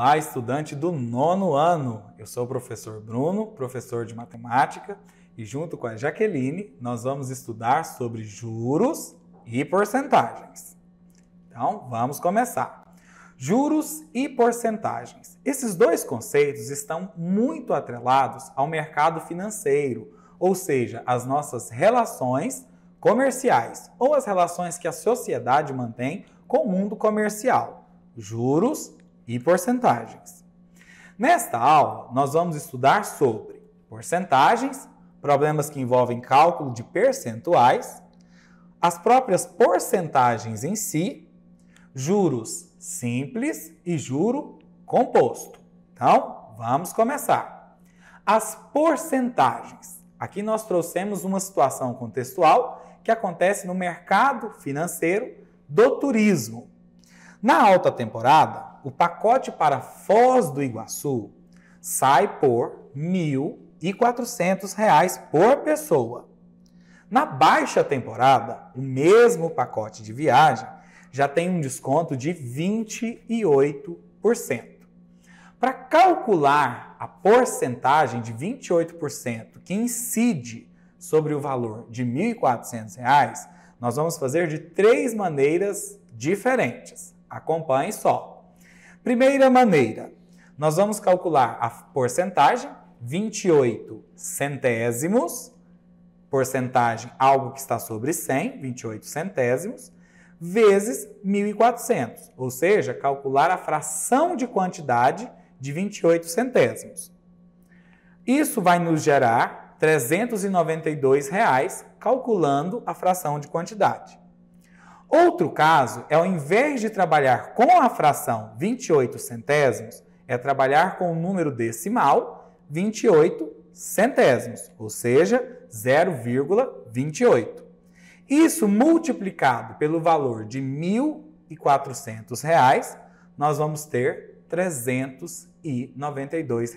Olá, estudante do 9º ano. Eu sou o professor Bruno, professor de matemática, e junto com a Jaqueline, nós vamos estudar sobre juros e porcentagens. Então, vamos começar. Juros e porcentagens. Esses dois conceitos estão muito atrelados ao mercado financeiro, ou seja, às nossas relações comerciais, ou as relações que a sociedade mantém com o mundo comercial. Juros e porcentagens. Nesta aula, nós vamos estudar sobre porcentagens, problemas que envolvem cálculo de percentuais, as próprias porcentagens em si, juros simples e juro composto. Então, vamos começar. As porcentagens. Aqui nós trouxemos uma situação contextual que acontece no mercado financeiro do turismo. Na alta temporada, o pacote para Foz do Iguaçu sai por R$ 1.400 por pessoa. Na baixa temporada, o mesmo pacote de viagem já tem um desconto de 28%. Para calcular a porcentagem de 28% que incide sobre o valor de R$ 1.400, nós vamos fazer de 3 maneiras diferentes. Acompanhe só. Primeira maneira, nós vamos calcular a porcentagem, 28 centésimos, porcentagem, algo que está sobre 100, 28 centésimos, vezes 1.400, ou seja, calcular a fração de quantidade de 28 centésimos. Isso vai nos gerar R$ 392, calculando a fração de quantidade. Outro caso é, ao invés de trabalhar com a fração 28 centésimos, é trabalhar com o número decimal 28 centésimos, ou seja, 0,28. Isso multiplicado pelo valor de R$ 1.400, nós vamos ter R$ 392.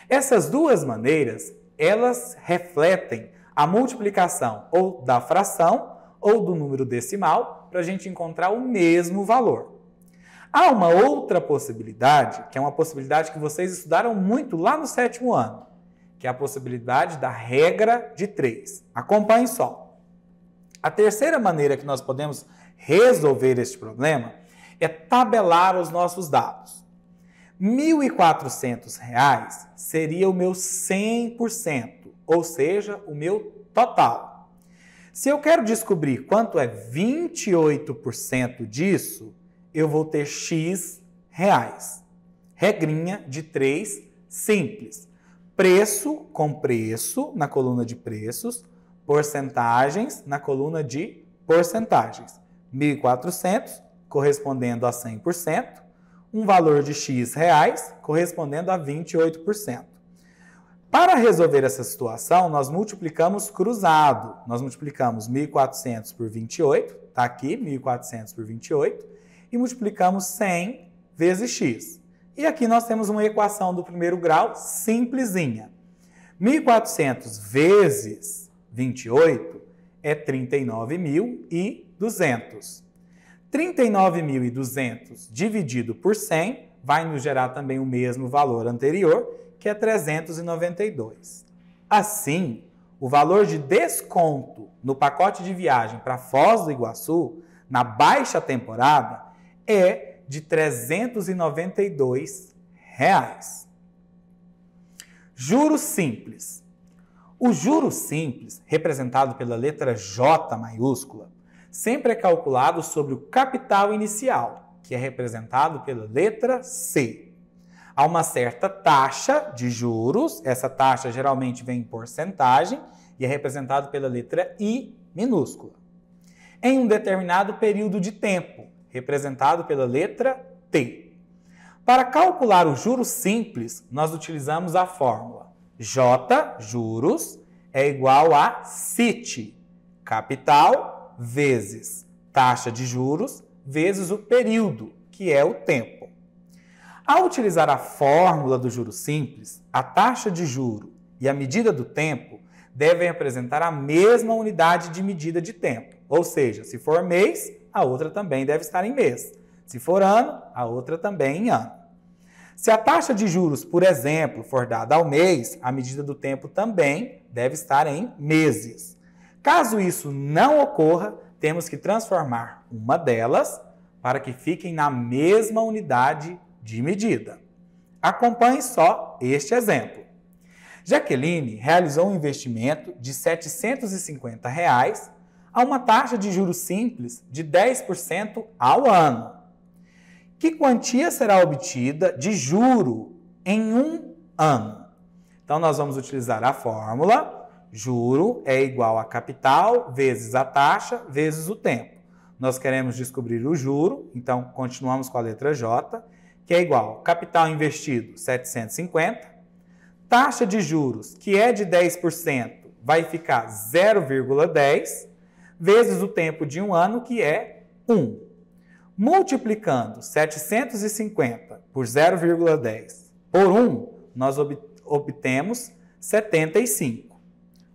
Essas duas maneiras, elas refletem a multiplicação ou da fração ou do número decimal para a gente encontrar o mesmo valor. Há uma outra possibilidade, que é uma possibilidade que vocês estudaram muito lá no 7º ano, que é a possibilidade da regra de 3. Acompanhe só. A terceira maneira que nós podemos resolver este problema é tabelar os nossos dados. R$ 1.400 seria o meu 100%, ou seja, o meu total. Se eu quero descobrir quanto é 28% disso, eu vou ter X reais. Regrinha de 3 simples. Preço com preço na coluna de preços, porcentagens na coluna de porcentagens. 1.400 correspondendo a 100%, um valor de X reais correspondendo a 28%. Para resolver essa situação, nós multiplicamos cruzado. Nós multiplicamos 1.400 por 28, está aqui, 1.400 por 28, e multiplicamos 100 vezes x. E aqui nós temos uma equação do primeiro grau simplesinha. 1.400 vezes 28 é 39.200. 39.200 dividido por 100 vai nos gerar também o mesmo valor anterior, que é 392. Assim, o valor de desconto no pacote de viagem para Foz do Iguaçu, na baixa temporada, é de R$ 392. Juros simples. O juro simples, representado pela letra J maiúscula, sempre é calculado sobre o capital inicial, que é representado pela letra C. Há uma certa taxa de juros, essa taxa geralmente vem em porcentagem e é representado pela letra I minúscula. Em um determinado período de tempo, representado pela letra T. Para calcular o juro simples, nós utilizamos a fórmula J, juros, é igual a CIT, capital, vezes taxa de juros, vezes o período, que é o tempo. Ao utilizar a fórmula do juro simples, a taxa de juro e a medida do tempo devem apresentar a mesma unidade de medida de tempo. Ou seja, se for mês, a outra também deve estar em mês. Se for ano, a outra também em ano. Se a taxa de juros, por exemplo, for dada ao mês, a medida do tempo também deve estar em meses. Caso isso não ocorra, temos que transformar uma delas para que fiquem na mesma unidade de medida. Acompanhe só este exemplo. Jaqueline realizou um investimento de R$ 750 a uma taxa de juros simples de 10% ao ano. Que quantia será obtida de juro em um ano? Então, nós vamos utilizar a fórmula: juro é igual a capital vezes a taxa vezes o tempo. Nós queremos descobrir o juro, então continuamos com a letra J, que é igual a capital investido, 750, taxa de juros, que é de 10%, vai ficar 0,10, vezes o tempo de um ano, que é 1. Multiplicando 750 por 0,10 por 1, nós obtemos 75.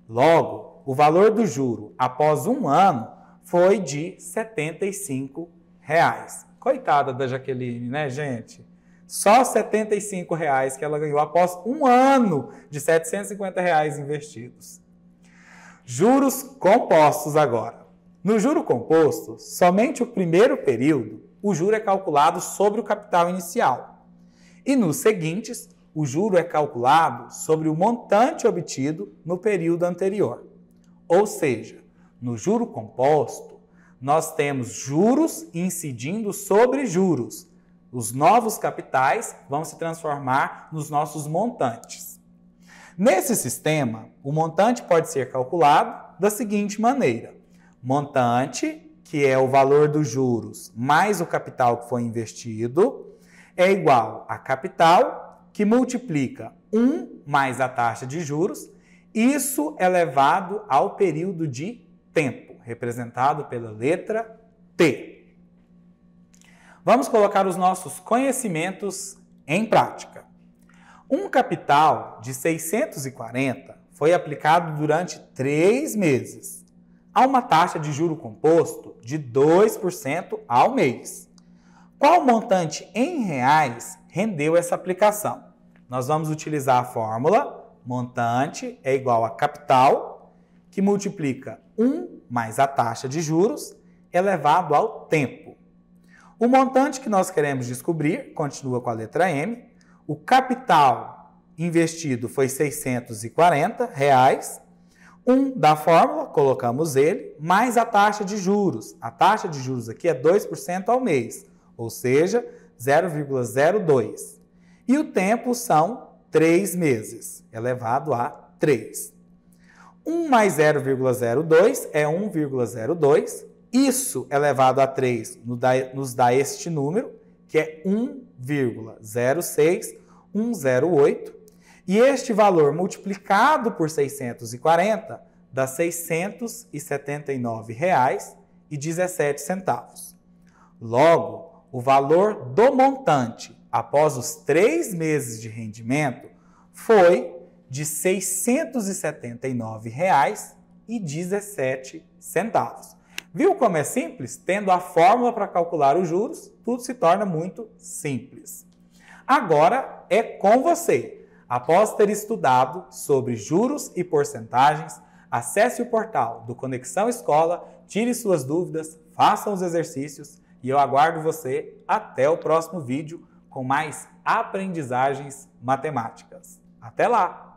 Logo, o valor do juro após um ano foi de R$ 75. Coitada da Jaqueline, né, gente? Só R$ 75 que ela ganhou após um ano de R$ 750 investidos. Juros compostos agora. No juro composto, somente o primeiro período, o juro é calculado sobre o capital inicial. E nos seguintes, o juro é calculado sobre o montante obtido no período anterior. Ou seja, no juro composto, nós temos juros incidindo sobre juros. Os novos capitais vão se transformar nos nossos montantes. Nesse sistema, o montante pode ser calculado da seguinte maneira: montante, que é o valor dos juros, mais o capital que foi investido, é igual a capital, que multiplica 1 mais a taxa de juros, isso elevado ao período de tempo, representado pela letra T. Vamos colocar os nossos conhecimentos em prática. Um capital de 640 foi aplicado durante 3 meses, a uma taxa de juro composto de 2% ao mês. Qual montante em reais rendeu essa aplicação? Nós vamos utilizar a fórmula: montante é igual a capital, que multiplica 1 mais a taxa de juros, elevado ao tempo. O montante que nós queremos descobrir continua com a letra M. O capital investido foi R$ 640. 1 da fórmula, colocamos ele, mais a taxa de juros. A taxa de juros aqui é 2% ao mês, ou seja, 0,02. E o tempo são 3 meses, elevado a 3. 1 mais 0,02 é 1,02. Isso elevado a 3 nos dá este número, que é 1,06108. E este valor multiplicado por 640 dá R$ 679,17. Logo, o valor do montante após os 3 meses de rendimento foi de R$ 679,17. Viu como é simples? Tendo a fórmula para calcular os juros, tudo se torna muito simples. Agora é com você. Após ter estudado sobre juros e porcentagens, acesse o portal do Conexão Escola, tire suas dúvidas, faça os exercícios e eu aguardo você até o próximo vídeo com mais aprendizagens matemáticas. Até lá!